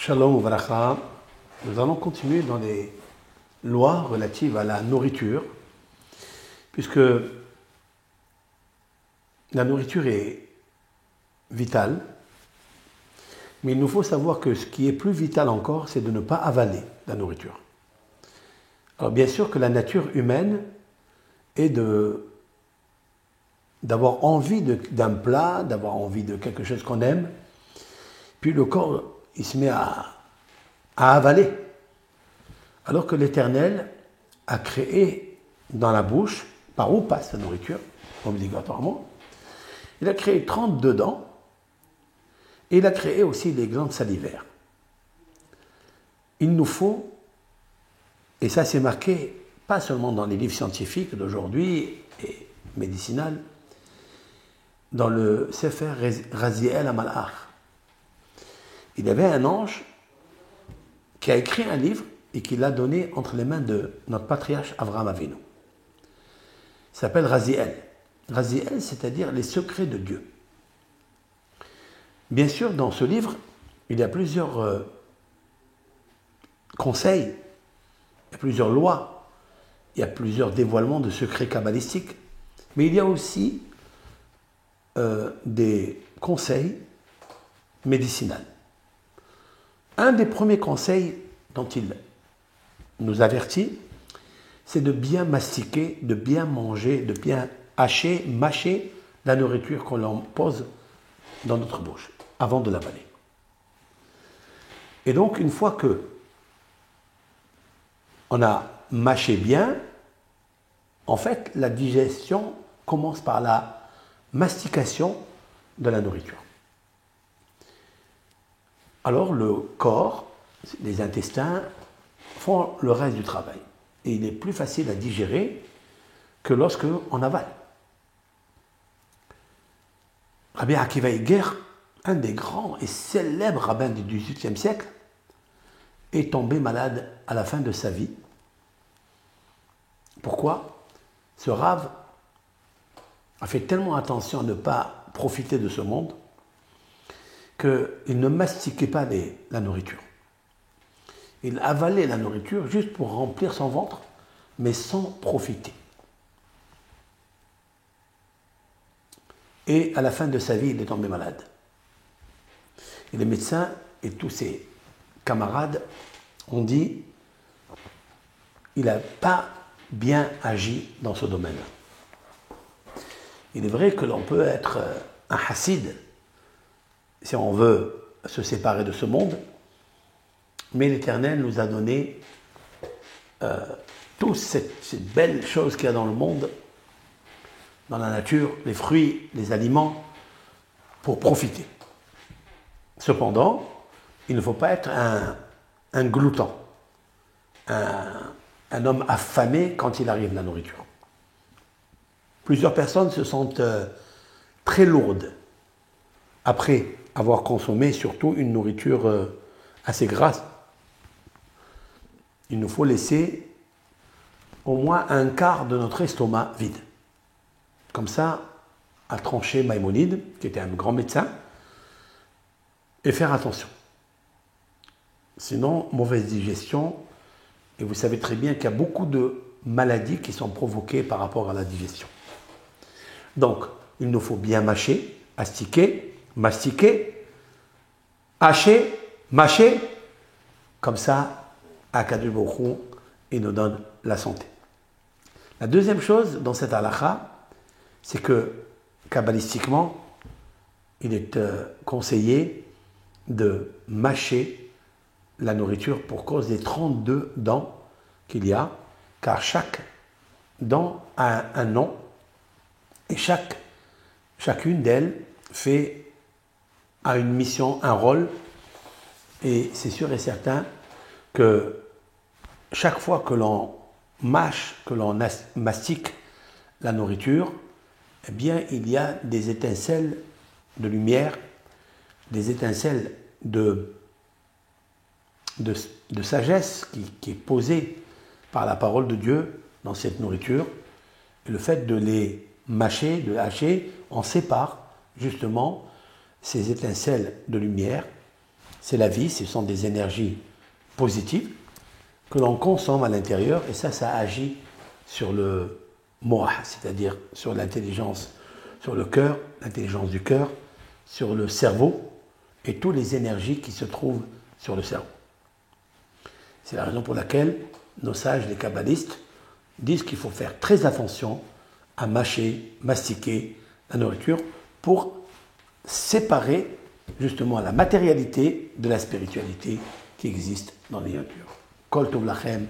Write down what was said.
Shalom Uvracha. Nous allons continuer dans les lois relatives à la nourriture, puisque la nourriture est vitale, mais il nous faut savoir que ce qui est plus vital encore, c'est de ne pas avaler la nourriture. Alors bien sûr que la nature humaine est d'avoir envie d'un plat, d'avoir envie de quelque chose qu'on aime, puis le corps, il se met à avaler. Alors que l'Éternel a créé dans la bouche, par où passe la nourriture, obligatoirement, il a créé 32 dents, et il a créé aussi les glandes salivaires. Il nous faut, et ça c'est marqué pas seulement dans les livres scientifiques d'aujourd'hui et médicinales, dans le Sefer Raziel Amalach. Il y avait un ange qui a écrit un livre et qui l'a donné entre les mains de notre patriarche Avraham Avinu. Il s'appelle Raziel. Raziel, c'est-à-dire les secrets de Dieu. Bien sûr, dans ce livre, il y a plusieurs conseils, il y a plusieurs lois, il y a plusieurs dévoilements de secrets kabbalistiques, mais il y a aussi des conseils médicinaux. Un des premiers conseils dont il nous avertit, c'est de bien mastiquer, de bien manger, de bien hacher, mâcher la nourriture qu'on l'en pose dans notre bouche, avant de l'avaler. Et donc, une fois que on a mâché bien, en fait, la digestion commence par la mastication de la nourriture. Alors, le corps, les intestins, font le reste du travail. Et il est plus facile à digérer que lorsque on avale. Rabbi Akiva Eiger, un des grands et célèbres rabbins du XVIIIe siècle, est tombé malade à la fin de sa vie. Pourquoi ? Ce rave a fait tellement attention à ne pas profiter de ce monde qu'il ne mastiquait pas la nourriture. Il avalait la nourriture juste pour remplir son ventre, mais sans profiter. Et à la fin de sa vie, il est tombé malade. Et les médecins et tous ses camarades ont dit il n'a pas bien agi dans ce domaine-là. Il est vrai que l'on peut être un chassid si on veut se séparer de ce monde, mais l'Éternel nous a donné toutes ces belles choses qu'il y a dans le monde, dans la nature, les fruits, les aliments, pour profiter. Cependant, il ne faut pas être un glouton, un homme affamé quand il arrive la nourriture. Plusieurs personnes se sentent très lourdes après avoir consommé surtout une nourriture assez grasse. Il nous faut laisser au moins un quart de notre estomac vide. Comme ça, a tranché Maïmonide, qui était un grand médecin, et faire attention. Sinon, mauvaise digestion, et vous savez très bien qu'il y a beaucoup de maladies qui sont provoquées par rapport à la digestion. Donc, il nous faut bien mâcher, astiquer, mastiquer, hacher, mâcher, comme ça, Akadosh Baruch Hu, il nous donne la santé. La deuxième chose dans cette halakha, c'est que, kabbalistiquement, il est conseillé de mâcher la nourriture pour cause des 32 dents qu'il y a, car chaque dent a un nom, et chacune d'elles a une mission, un rôle, et c'est sûr et certain que chaque fois que l'on mâche, que l'on mastique la nourriture, eh bien, il y a des étincelles de lumière, des étincelles de sagesse qui est posée par la parole de Dieu dans cette nourriture. Et le fait de les mâcher, de hacher, on sépare justement ces étincelles de lumière c'est la vie, ce sont des énergies positives que l'on consomme à l'intérieur et ça agit sur le moah, c'est-à-dire sur l'intelligence, sur le cœur, l'intelligence du cœur, sur le cerveau et toutes les énergies qui se trouvent sur le cerveau. C'est la raison pour laquelle nos sages, les kabbalistes, disent qu'il faut faire très attention à mâcher, mastiquer la nourriture pour séparer justement la matérialité de la spiritualité qui existe dans les natures. Kol tov lachem.